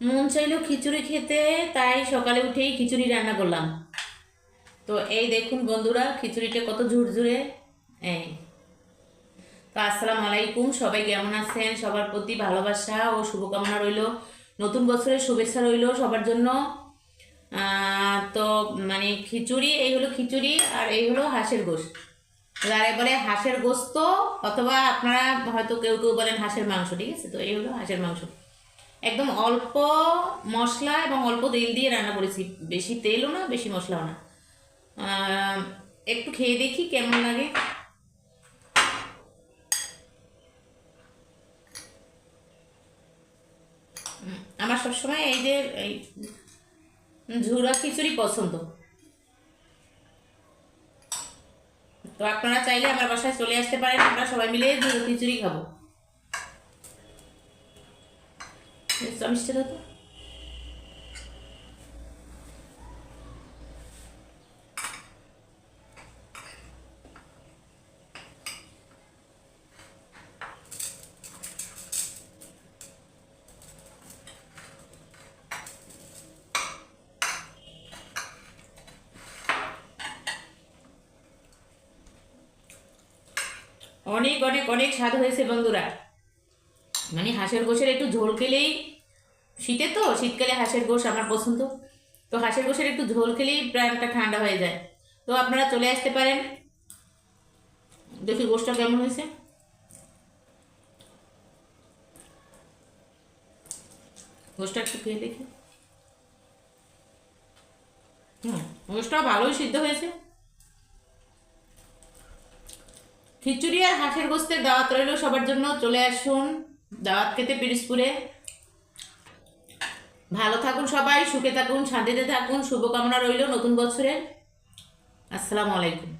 মন চাইলো খিচুড়ি খেতে, তাই সকালে উঠেই খিচুড়ি রান্না করলাম। তো এই দেখুন বন্ধুরা, খিচুড়িটা কত ঝুরঝুরে। এই তো আসসালামু আলাইকুম, সবাই কেমন আছেন? সবার প্রতি ভালোবাসা ও শুভকামনা রইল, নতুন বছরের শুভেচ্ছা রইল সবার জন্য। তো মানে খিচুড়ি, এই হলো খিচুড়ি আর এই হলো হাঁসের গোশত। যারা বলে হাঁসের গোস্ত, অথবা আপনারা হয়তো কেউ কেউ বলেন হাঁসের মাংস, ঠিক আছে? তো এই হলো হাঁসের মাংস। একদম অল্প মশলা এবং অল্প তেল দিয়ে রান্না করেছি, বেশি তেলও না বেশি মশলাও না। একটু খেয়ে দেখি কেমন লাগে। আমার সবসময় এই যে এই ঝুরা খিচুড়ি পছন্দ। তো আপনারা চাইলে আমার বাসায় চলে আসতে পারেন, আমরা সবাই মিলে ঝুরা খিচুড়ি খাবো। মিষ্টি দাও তো। অনেক অনেক অনেক স্বাদ হয়েছে বন্ধুরা। মানে হাঁসের গোশের একটু ঝোল খেলেই, শীতে তো, শীতকালে হাঁসের গোশ আমার পছন্দ। তো হাঁসের গোশের একটু ঝোল খেলেই প্রাণটা ঠান্ডা হয়ে যায়। তো আপনারা চলে আসতে পারেন। দেখি গোশটা কেমন হয়েছে। গোশটা একটু খেয়ে দেখি। গোশটা ভালোই সিদ্ধ হয়েছে। খিচুড়ি আর হাঁসের গোস্তের দাওয়াত রইল সবার জন্য, চলে আসুন দাওয়াত খেতে পিরিজপুরে। ভালো থাকুন সবাই, সুখে থাকুন, শান্তিতে থাকুন, শুভকামনা রইল নতুন বছরের। আসসালামু আলাইকুম।